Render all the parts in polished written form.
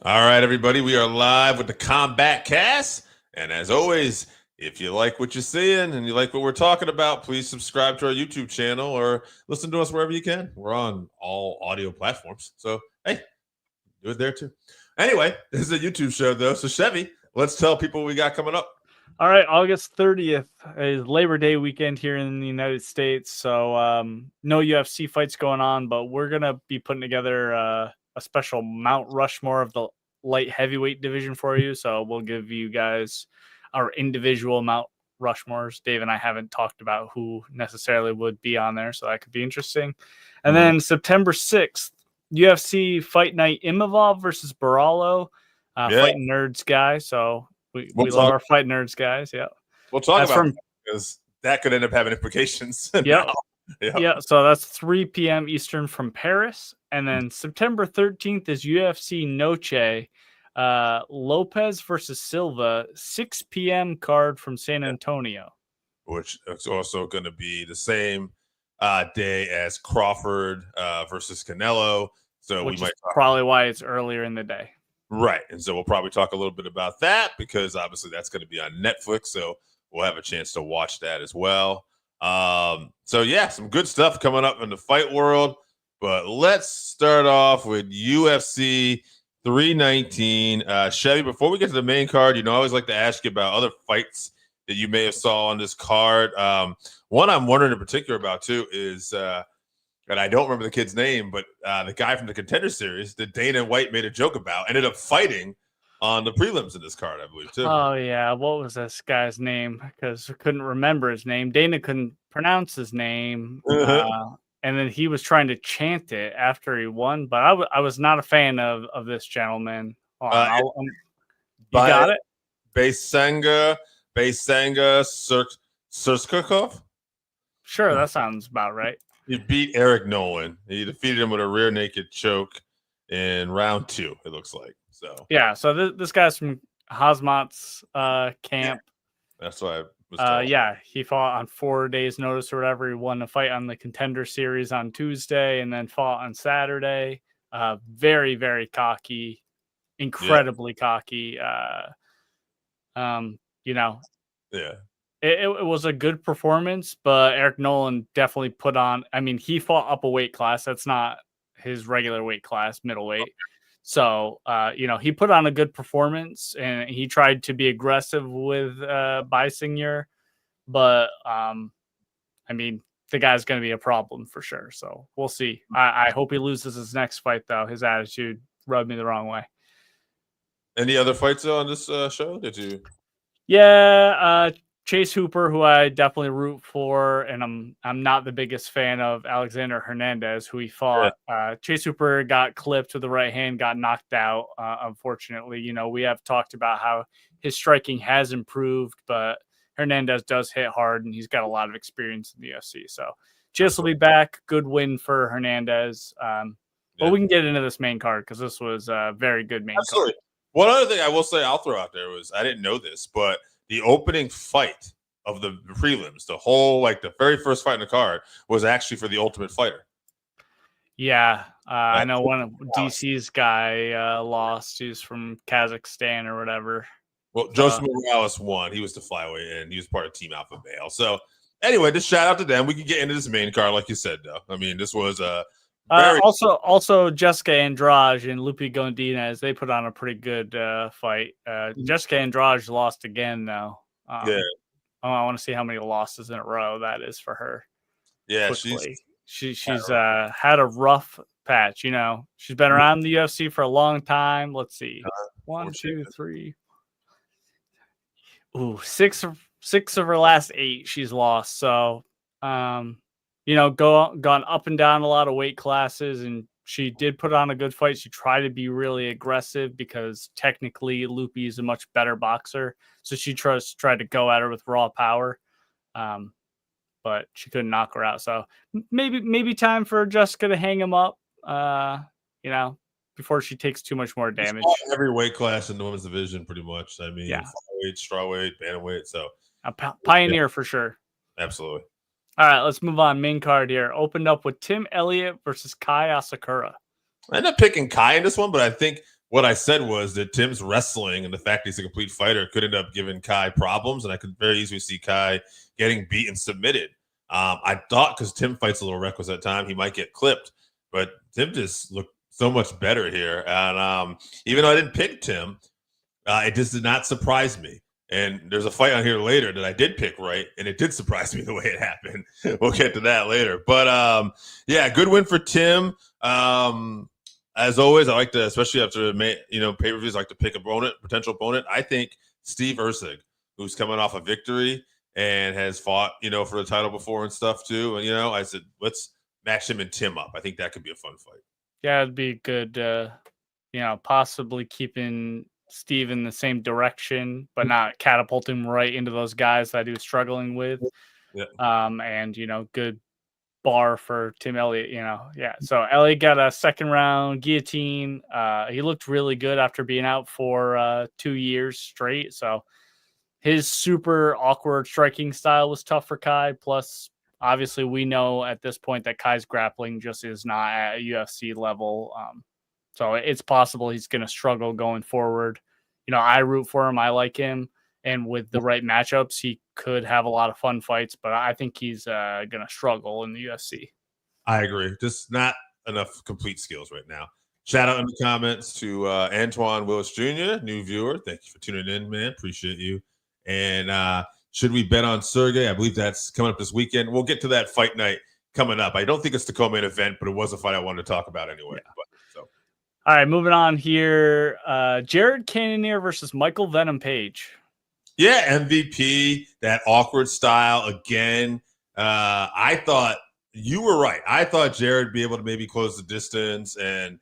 All right, everybody, we are live with the Combatcast. And as always, if you like what you're seeing and you like what we're talking about, please subscribe to our YouTube channel or listen to us wherever you can. We're on all audio platforms. So, hey, do it there too. Anyway, this is a YouTube show, though. So, Chevy, let's tell people what we got coming up. All right, August 30th is Labor Day weekend here in the United States. So no UFC fights going on, but we're going to be putting together a special Mount Rushmore of the light heavyweight division for you. So we'll give you guys our individual Mount Rushmores. Dave and I haven't talked about who necessarily would be on there, so that could be interesting. And then September 6th, UFC Fight Night Imavov versus Baralo. Fighting nerds guy, so we love our fight nerds guys. Yeah, we'll talk about that because that could end up having implications. Yeah. So that's 3 p.m. Eastern from Paris, and then September 13th is UFC Noche, Lopez versus Silva, 6 p.m. card from San Antonio, which is also going to be the same day as Crawford versus Canelo. So which is probably why it's earlier in the day. Right. And so we'll probably talk a little bit about that because obviously that's going to be on Netflix. So we'll have a chance to watch that as well. So, yeah, some good stuff coming up in the fight world. But let's start off with UFC 319. Chevy, before we get to the main card, I always like to ask you about other fights that you may have saw on this card. One I'm wondering in particular about, too, is and I don't remember the kid's name, but the guy from the Contender Series that Dana White made a joke about ended up fighting on the prelims in this card, I believe, too. Oh, yeah. What was this guy's name? Because I couldn't remember his name. Dana couldn't pronounce his name. And then he was trying to chant it after he won. But I was not a fan of this gentleman. You got it? Basenga Surskakov? Sure, that sounds about right. He beat Eric Nolan. He defeated him with a rear naked choke in round 2, it looks like. So yeah, so this guy's from Hazmat's camp. That's why I was told. Yeah, he fought on 4 days' notice or whatever. He won a fight on the Contender Series on Tuesday and then fought on Saturday. Very, very cocky, incredibly cocky. Yeah. It was a good performance, but Eric Nolan definitely put on. I mean, he fought up a weight class. That's not his regular weight class, middleweight. So, he put on a good performance, and he tried to be aggressive with Bisinger. But, I mean, the guy's going to be a problem for sure. So we'll see. I hope he loses his next fight, though. His attitude rubbed me the wrong way. Any other fights on this show? Did you? Yeah, Chase Hooper, who I definitely root for, and I'm not the biggest fan of Alexander Hernandez, who he fought. Yeah. Chase Hooper got clipped with the right hand, got knocked out. Unfortunately, we have talked about how his striking has improved, but Hernandez does hit hard, and he's got a lot of experience in the UFC. So Chase will be back. Good win for Hernandez. But we can get into this main card because this was a very good main card. One other thing I will say I'll throw out there was I didn't know this, but the opening fight of the prelims, the whole, the very first fight in the card was actually for the Ultimate Fighter. Yeah. I know one of DC's guy lost. He's from Kazakhstan or whatever. Well, Joseph Morales won. He was the flyweight, and he was part of Team Alpha Male. So, anyway, just shout out to them. We can get into this main card, like you said, though. I mean, this was a also Jessica Andrade and Lupi Gondinez, they put on a pretty good fight. Jessica Andrade lost again, though. I want to see how many losses in a row that is for her. Yeah, quickly. She's had a rough patch. She's been around the UFC for a long time. Let's see, 1, 2, 3. Six of her last 8 she's lost. So, gone up and down a lot of weight classes, and she did put on a good fight. She tried to be really aggressive because technically Lupi is a much better boxer. So she tried to go at her with raw power. But she couldn't knock her out. So maybe time for Jessica to hang him up, before she takes too much more damage. Every weight class in the women's division, pretty much. I mean, flyweight, strawweight, bantamweight. So a pioneer for sure. Absolutely. All right, let's move on. Main card here. Opened up with Tim Elliott versus Kai Asakura. I ended up picking Kai in this one, but I think what I said was that Tim's wrestling and the fact he's a complete fighter could end up giving Kai problems, and I could very easily see Kai getting beat and submitted. I thought because Tim fights a little reckless at time, he might get clipped, but Tim just looked so much better here. And even though I didn't pick Tim, it just did not surprise me. And there's a fight on here later that I did pick right, and it did surprise me the way it happened. We'll get to that later. But yeah, good win for Tim. As always, I like to, especially after pay-per-views, I like to pick potential opponent. I think Steve Erceg, who's coming off a victory and has fought, for the title before and stuff too. And I said, let's match him and Tim up. I think that could be a fun fight. Yeah, it'd be good. Possibly keeping Steve in the same direction, but not catapulting right into those guys that he was struggling with. Yeah. And good bar for Tim Elliott, Yeah. So Elliott got a second round guillotine. He looked really good after being out for 2 years straight. So his super awkward striking style was tough for Kai. Plus, obviously, we know at this point that Kai's grappling just is not at a UFC level. So it's possible he's going to struggle going forward. I root for him. I like him. And with the right matchups, he could have a lot of fun fights, but I think he's going to struggle in the UFC. I agree. Just not enough complete skills right now. Shout out in the comments to Antoine Willis Jr., new viewer. Thank you for tuning in, man. Appreciate you. And should we bet on Sergei? I believe that's coming up this weekend. We'll get to that fight night coming up. I don't think it's the co-main event, but it was a fight I wanted to talk about anyway. Yeah. All right, moving on here. Jared Cannonier versus Michael Venom Page. Yeah, MVP, that awkward style again. I thought you were right. I thought Jared would be able to maybe close the distance and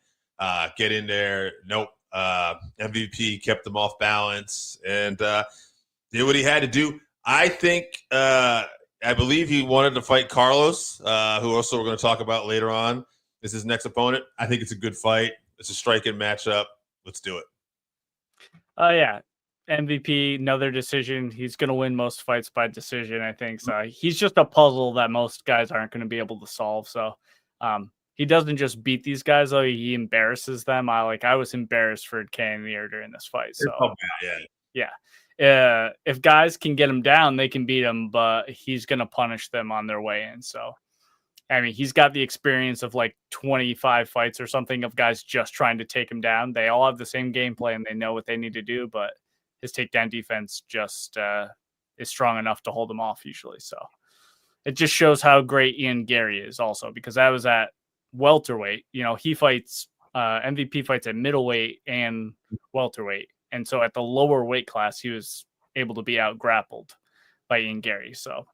get in there. Nope. MVP kept them off balance and did what he had to do. I think, I believe he wanted to fight Carlos, who also we're going to talk about later on, is his next opponent. I think it's a good fight. It's a striking matchup. Let's do it. Yeah. MVP, another decision. He's going to win most fights by decision, I think. So he's just a puzzle that most guys aren't going to be able to solve. So he doesn't just beat these guys, though. He embarrasses them. I was embarrassed for Cannonier during this fight. So yeah. If guys can get him down, they can beat him, but he's going to punish them on their way in. So, I mean, he's got the experience of 25 fights or something of guys just trying to take him down. They all have the same game plan. They know what they need to do, but his takedown defense just is strong enough to hold him off usually. So it just shows how great Ian Gary is also, because that was at welterweight. He fights MVP fights at middleweight and welterweight. And so at the lower weight class, he was able to be out grappled by Ian Gary. So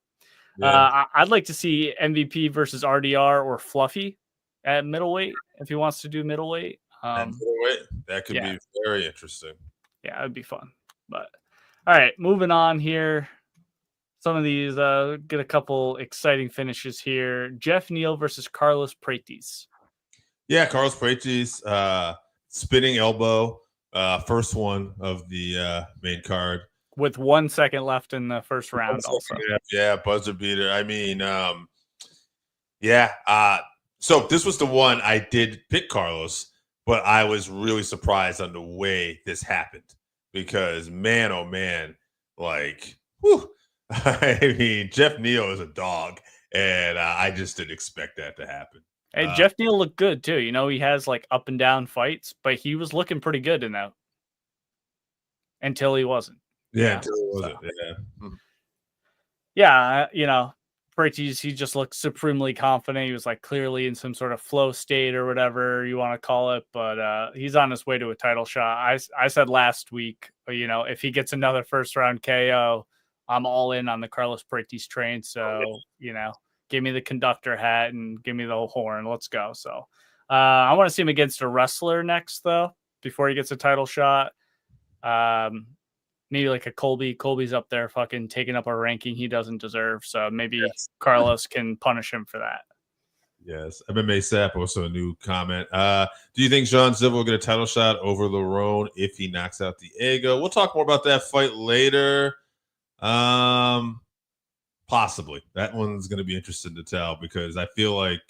I'd like to see MVP versus RDR or Fluffy at middleweight if he wants to do middleweight. That could be very interesting. Yeah, it'd be fun. But all right, moving on here. Some of these get a couple exciting finishes here. Jeff Neal versus Carlos Prates. Yeah, Carlos Prates, spinning elbow, first one of the main card. With 1 second left in the first round also. Yeah, buzzer beater. I mean, so this was the one I did pick Carlos, but I was really surprised on the way this happened because, man, oh, man, whew. I mean, Jeff Neal is a dog, and I just didn't expect that to happen. Hey, Jeff Neal looked good, too. He has, up and down fights, but he was looking pretty good in that until he wasn't. Yeah, until he wasn't. Yeah, Prates, he just looked supremely confident. He was clearly in some sort of flow state or whatever you want to call it, but he's on his way to a title shot. I said last week, if he gets another first round KO, I'm all in on the Carlos Prates train. So, give me the conductor hat and give me the horn. Let's go. So I want to see him against a wrestler next, though, before he gets a title shot. Maybe a Colby. Colby's up there fucking taking up a ranking he doesn't deserve. So maybe Carlos can punish him for that. Yes. MMA Sap, also a new comment. Do you think Jean Silva will get a title shot over Lerone if he knocks out Diego? We'll talk more about that fight later. Possibly. That one's going to be interesting to tell because I feel like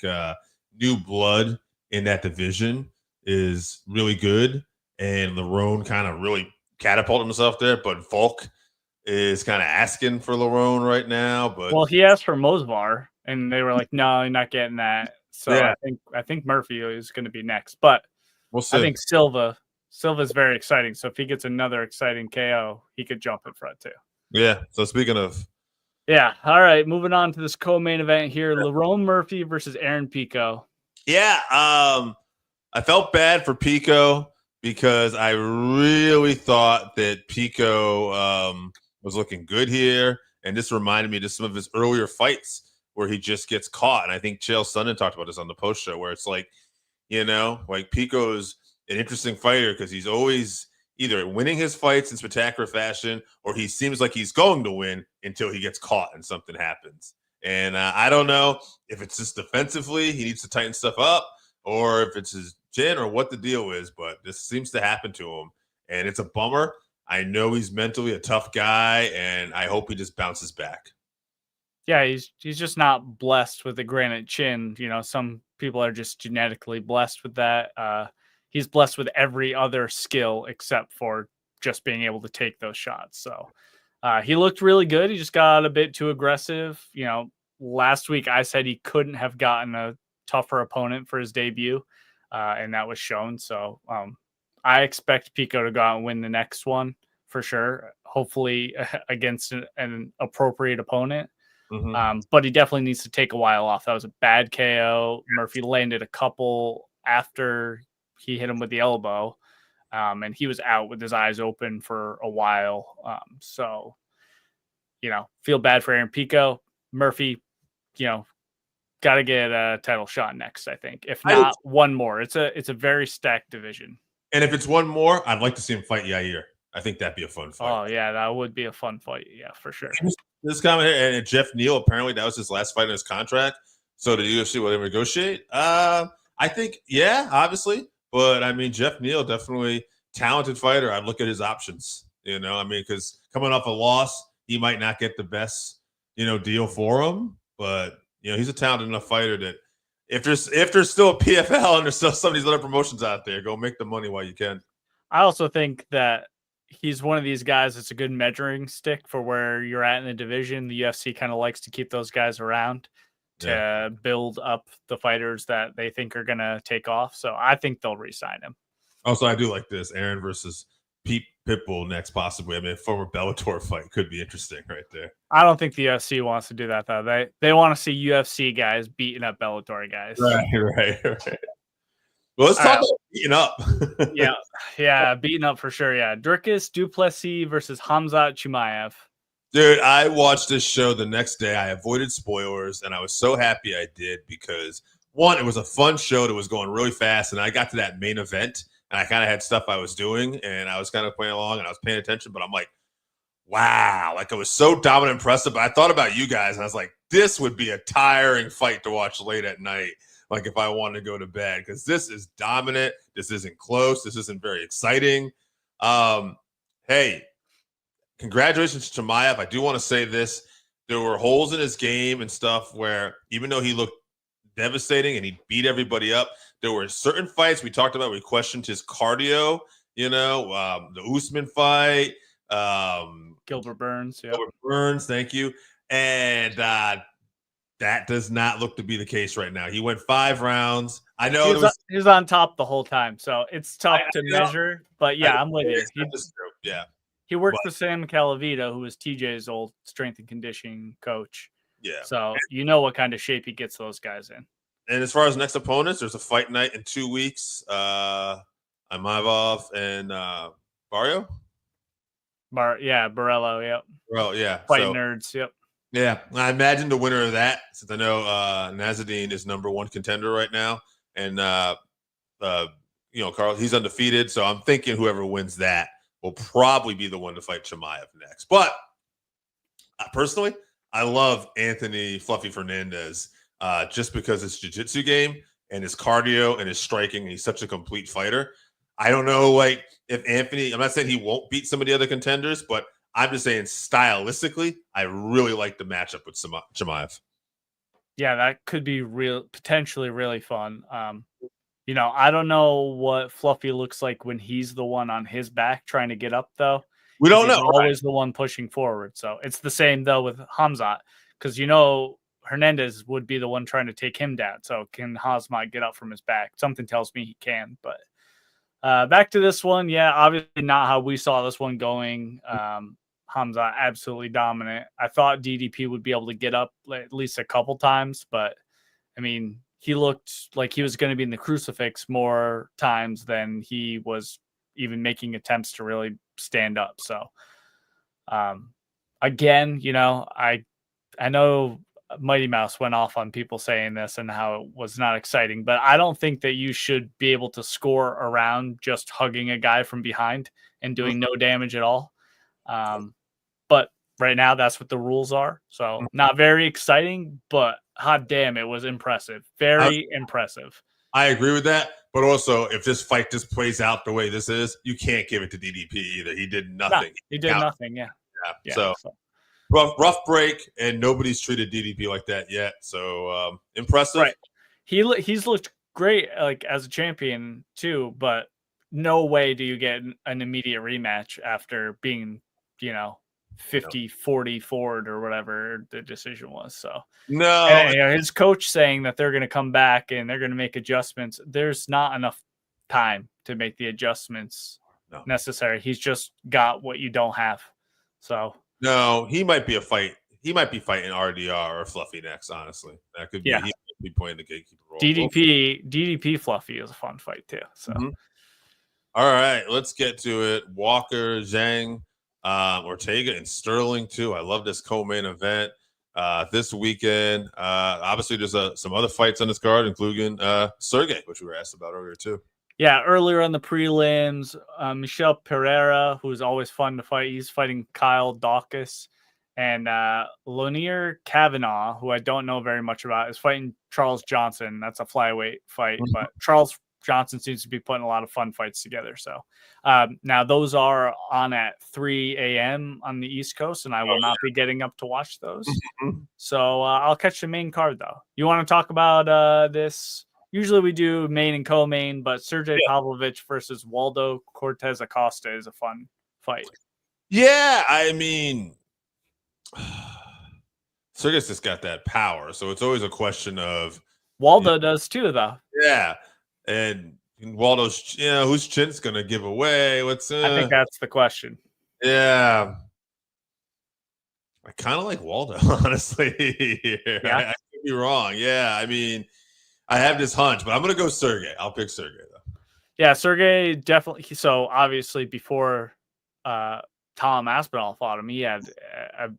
new blood in that division is really good. and Lerone kind of really catapulted himself there. But Volk is kind of asking for Lerone right now. But well, he asked for Mosvar, and they were like, "No, you're not getting that." So yeah, I think Murphy is going to be next, but we'll I see. think Silva's very exciting. So if he gets another exciting KO, he could jump in front too. Yeah. So speaking of, Yeah. All right. Moving on to this co-main event here: Lerone Murphy versus Aaron Pico. yeah, I felt bad for Pico because I really thought that Pico was looking good here, and this reminded me of some of his earlier fights where he just gets caught. And I think Chael Sonnen talked about this on the post show, where it's like, like Pico's an interesting fighter because he's always either winning his fights in spectacular fashion or he seems like he's going to win until he gets caught and something happens. And I don't know if it's just defensively he needs to tighten stuff up or if it's his chin or what the deal is, but this seems to happen to him. And it's a bummer. I know he's mentally a tough guy, and I hope he just bounces back. Yeah, he's just not blessed with a granite chin. Some people are just genetically blessed with that. He's blessed with every other skill except for just being able to take those shots. So he looked really good. He just got a bit too aggressive. Last week I said he couldn't have gotten a tougher opponent for his debut, and that was shown. So I expect Pico to go out and win the next one for sure, hopefully against an appropriate opponent. Mm-hmm. But he definitely needs to take a while off. That was a bad KO. Murphy landed a couple after he hit him with the elbow, and he was out with his eyes open for a while. So, feel bad for Aaron Pico. Murphy, got to get a title shot next, I think. If not, one more. It's a very stacked division. And if it's one more, I'd like to see him fight Yair. I think that'd be a fun fight. Oh, yeah, that would be a fun fight. Yeah, for sure. This comment here, and Jeff Neal, apparently that was his last fight in his contract. So the UFC will negotiate. I think, yeah, obviously. But I mean, Jeff Neal, definitely talented fighter. I'd look at his options, because coming off a loss, he might not get the best, deal for him. But, he's a talented enough fighter that if there's still a PFL and there's still some of these other promotions out there, go make the money while you can. I also think that he's one of these guys that's a good measuring stick for where you're at in the division. The UFC kind of likes to keep those guys around to build up the fighters that they think are going to take off. So I think they'll re-sign him. Also, I do like this. Aaron versus Pitbull next, possibly. I mean, a former Bellator fight could be interesting right there. I don't think the UFC wants to do that, though. They want to see UFC guys beating up Bellator guys. Right. Well, let's talk about beating up. yeah, beating up for sure. Yeah, Dricus du Plessis versus Khamzat Chimaev. Dude, I watched this show the next day. I avoided spoilers, and I was so happy I did because, one, it was a fun show that was going really fast, and I got to that main event, and I kind of had stuff I was doing, and I was kind of playing along, and I was paying attention, but I'm like, wow, like it was so dominant and impressive. But I thought about you guys, and I was like, this would be a tiring fight to watch late at night. Like if I wanted to go to bed, because this is dominant. This isn't close. This isn't very exciting. Hey, congratulations to Chimaev. I do want to say this. There were holes in his game and stuff where even though he looked devastating and he beat everybody up, there were certain fights we talked about. We questioned his cardio, the Usman fight. Gilbert Burns. Yeah. Gilbert Burns, thank you. And that does not look to be the case right now. He went 5 rounds. I know he was on top the whole time, so it's tough to measure. But yeah, I'm with you. He worked with Sam Calavita, who was TJ's old strength and conditioning coach. Yeah. So you know what kind of shape he gets those guys in. And as far as next opponents, there's a fight night in 2 weeks. Imavov and Barrio. Borello. Yep. Well, yeah. Fighting nerds. Yep. Yeah, I imagine the winner of that, since I know Nazaddine is #1 contender right now, and Carl, he's undefeated. So I'm thinking whoever wins that will probably be the one to fight Chimaev next. But personally, I love Anthony Fluffy Fernandez just because his jiu-jitsu game and his cardio and his striking, and he's such a complete fighter. I don't know, if Anthony, I'm not saying he won't beat some of the other contenders, but I'm just saying stylistically, I really like the matchup with Chimaev. Yeah, that could be potentially really fun. I don't know what Fluffy looks like when he's the one on his back trying to get up, though. We don't He's know. always the one pushing forward. So it's the same, though, with Hamzat, because, Hernandez would be the one trying to take him down. So can Hamzat get up from his back? Something tells me he can. But back to this one. Yeah, obviously not how we saw this one going. Hamzat absolutely dominant. I thought DDP would be able to get up at least a couple times, but I mean, he looked like he was going to be in the crucifix more times than he was even making attempts to really stand up. So, again, I know Mighty Mouse went off on people saying this and how it was not exciting, but I don't think that you should be able to score around just hugging a guy from behind and doing no damage at all. But right now, that's what the rules are. So not very exciting, but hot damn, it was impressive. Very impressive. I agree with that. But also, if this fight just plays out the way this is, you can't give it to DDP either. He did nothing. No, he did nothing, yeah. So rough break, and nobody's treated DDP like that yet. So impressive. Right. He's looked great, like, as a champion too, but no way do you get an immediate rematch after being, 50-40 forward or whatever the decision was. So no, and, his coach saying that they're going to come back and they're going to make adjustments. There's not enough time to make the adjustments necessary. He's just got what you don't have. So no, he might be He might be fighting RDR or Fluffy next. Honestly, that could be. Yeah. He might be playing the gatekeeper role. DDP Fluffy is a fun fight too. So all right, let's get to it. Walker, Zhang, Ortega, and Sterling too. I love this co-main event this weekend. Obviously, there's some other fights on this card, including Sergei, which we were asked about earlier too. Yeah, earlier on the prelims, Michel Pereira, who's always fun to fight. He's fighting Kyle Dawkins. And Lonier Kavanaugh, who I don't know very much about, is fighting Charles Johnson. That's a flyweight fight, but Charles Johnson seems to be putting a lot of fun fights together. So now those are on at 3 a.m. on the East Coast, and I will not be getting up to watch those. So I'll catch the main card, though. You want to talk about this? Usually we do main and co-main, but Sergei Pavolich versus Waldo Cortes-Acosta is a fun fight. Yeah, I mean, Sergei's just got that power, so it's always a question of Waldo does too, though. Yeah, and Waldo's, whose chin's gonna give away? I think that's the question. Yeah, I kind of like Waldo, honestly. I could be wrong. Yeah, I mean, I have this hunch, but I'm gonna go Sergei. I'll pick Sergei though. Yeah, Sergei definitely. So obviously, before Tom Aspinall fought him, he had a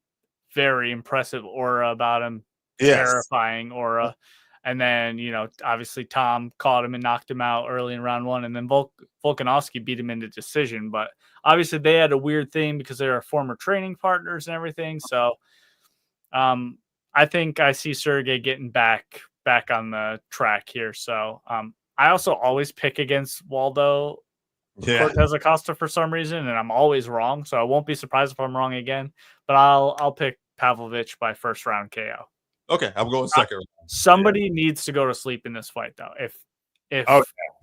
very impressive aura about him, terrifying aura. And then, obviously Tom caught him and knocked him out early in round one. And then Volkanovski beat him into decision. But obviously they had a weird thing because they were former training partners and everything. So I think I see Sergei getting back on the track here. So I also always pick against Waldo Cortes-Acosta for some reason, and I'm always wrong. So I won't be surprised if I'm wrong again. But I'll pick Pavlovich by first round KO. Okay, I'm going second. Somebody needs to go to sleep in this fight, though. If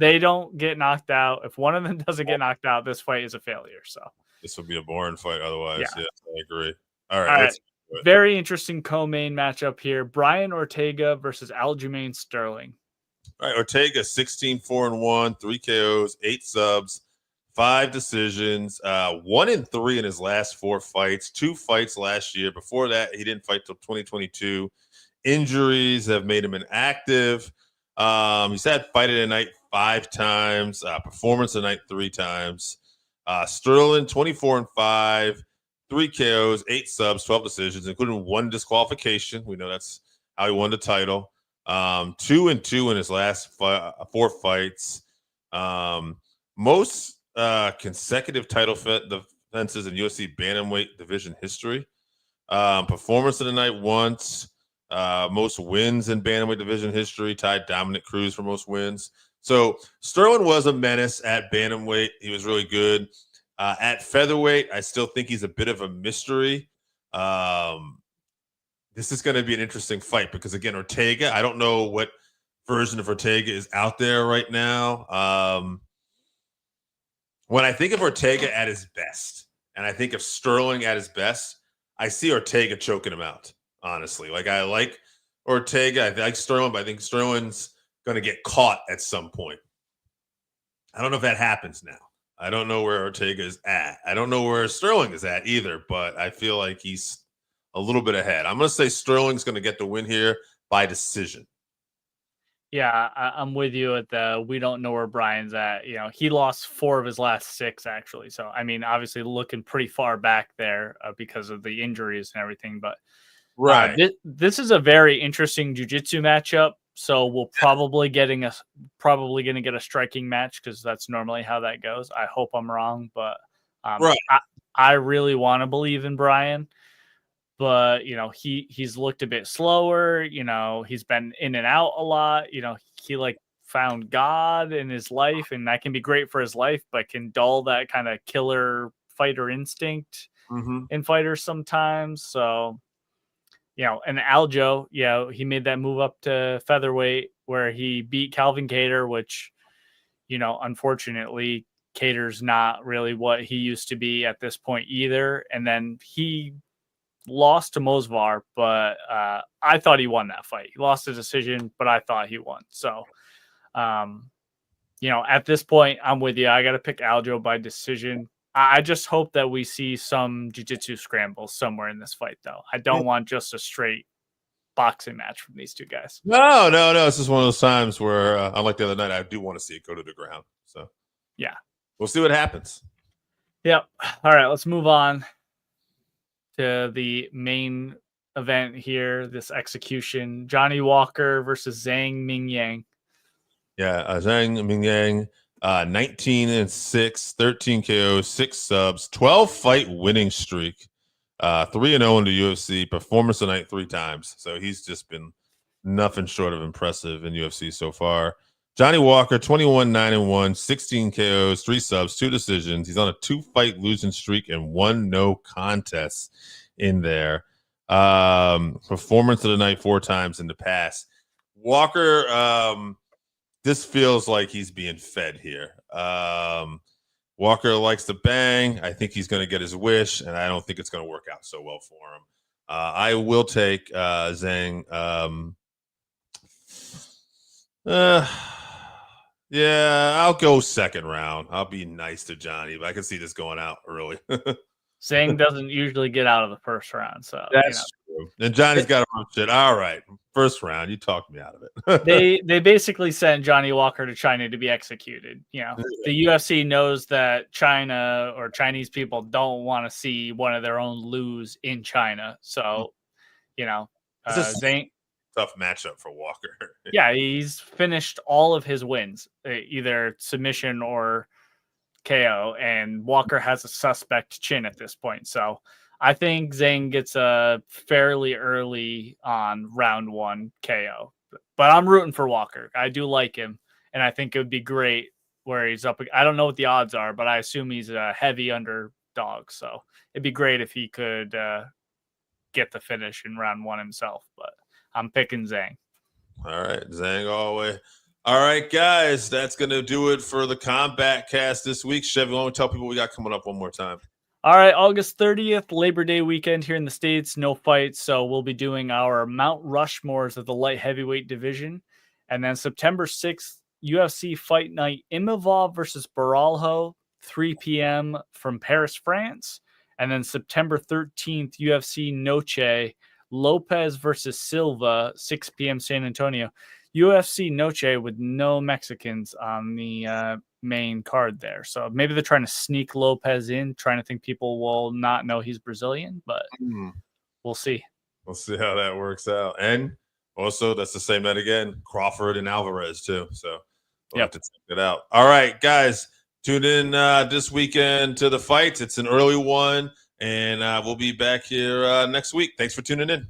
they don't get knocked out, if one of them doesn't get knocked out, this fight is a failure. So this will be a boring fight otherwise. Yeah, I agree. All right. Let's very interesting co-main matchup here. Brian Ortega versus Aljamain Sterling. All right, Ortega 16-4-1, 3 KOs, 8 subs, 5 decisions, 1-3 in his last 4 fights, 2 fights last year. Before that, he didn't fight till 2022. Injuries have made him inactive. He's had fight of the night 5 times, performance of the night 3 times. Sterling 24-5, 3 KOs, 8 subs, 12 decisions, including 1 disqualification. We know that's how he won the title. 2-2 in his last 4 fights. Most consecutive title defenses in UFC bantamweight division history. Performance of the night once. Most wins in bantamweight division history, tied Dominic Cruz for most wins. So Sterling was a menace at bantamweight. He was really good. At featherweight, I still think he's a bit of a mystery. This is going to be an interesting fight because, again, Ortega, I don't know what version of Ortega is out there right now. When I think of Ortega at his best, and I think of Sterling at his best, I see Ortega choking him out, honestly. Like, I like Ortega. I like Sterling, but I think Sterling's going to get caught at some point. I don't know if that happens now. I don't know where Ortega is at. I don't know where Sterling is at either, but I feel like he's a little bit ahead. I'm going to say Sterling's going to get the win here by decision. Yeah, I'm with you at the we don't know where Brian's at. You know, he lost 4 of his last 6, actually. So, I mean, obviously looking pretty far back there because of the injuries and everything. But this is a very interesting jiu-jitsu matchup. So we'll probably going to get a striking match because that's normally how that goes. I hope I'm wrong, but I really want to believe in Brian. But, you know, he's looked a bit slower. You know, he's been in and out a lot. You know, he like found God in his life, and that can be great for his life, but can dull that kind of killer fighter instinct in fighters sometimes. So, you know, and Aljo, you know, he made that move up to featherweight where he beat Calvin Kattar, which, you know, unfortunately, Kattar's not really what he used to be at this point either. And then he lost to Mosvar, but I thought he won that fight. He lost the decision, but I thought he won. So, you know, at this point, I'm with you. I got to pick Aljo by decision. I just hope that we see some jiu-jitsu scrambles somewhere in this fight, though. I don't want just a straight boxing match from these two guys. No. It's just one of those times where, unlike the other night, I do want to see it go to the ground. So, yeah, we'll see what happens. Yep. All right, let's move on to the main event here, this execution. Johnny Walker versus Zhang Mingyang. Yeah, Zhang Mingyang, 19-6, 13 KOs, 6 subs, 12 fight winning streak, 3-0 in the UFC, performance tonight 3 times. So he's just been nothing short of impressive in UFC so far. Johnny Walker, 21-9-1, 16 KOs, 3 subs, 2 decisions. He's on a 2-fight losing streak and 1 no contest in there. Performance of the night 4 times in the past. Walker, this feels like he's being fed here. Walker likes to bang. I think he's going to get his wish, and I don't think it's going to work out so well for him. I will take Zhang. Yeah, I'll go second round. I'll be nice to Johnny, but I can see this going out early. Zhang doesn't usually get out of the first round, so that's true. And Johnny's got to run shit. All right, first round, you talked me out of it. they basically sent Johnny Walker to China to be executed. You know, the UFC knows that China or Chinese people don't want to see one of their own lose in China, so you know, Zhang. Tough matchup for Walker. Yeah, he's finished all of his wins, either submission or KO, and Walker has a suspect chin at this point. So I think Zhang gets a fairly early on round 1 KO. But I'm rooting for Walker. I do like him, and I think it would be great where he's up. I don't know what the odds are, but I assume he's a heavy underdog. So it'd be great if he could get the finish in round 1 himself. But I'm picking Zhang. All right, Zhang all the way. All right, guys, that's going to do it for the Combatcast this week. Chevy, why don't we tell people we got coming up one more time? All right, August 30th, Labor Day weekend here in the States, no fights. So we'll be doing our Mount Rushmores of the light heavyweight division. And then September 6th, UFC Fight Night, Imavov versus Baralho, 3 p.m. from Paris, France. And then September 13th, UFC Noche, Lopez versus Silva, 6 p.m. San Antonio. UFC Noche with no Mexicans on the main card there. So maybe they're trying to sneak Lopez in, trying to think people will not know he's Brazilian, but we'll see. We'll see how that works out. And also, that's the same night again, Crawford and Alvarez too. So we'll have to check it out. All right, guys, tune in this weekend to the fights. It's an early one. And we'll be back here next week. Thanks for tuning in.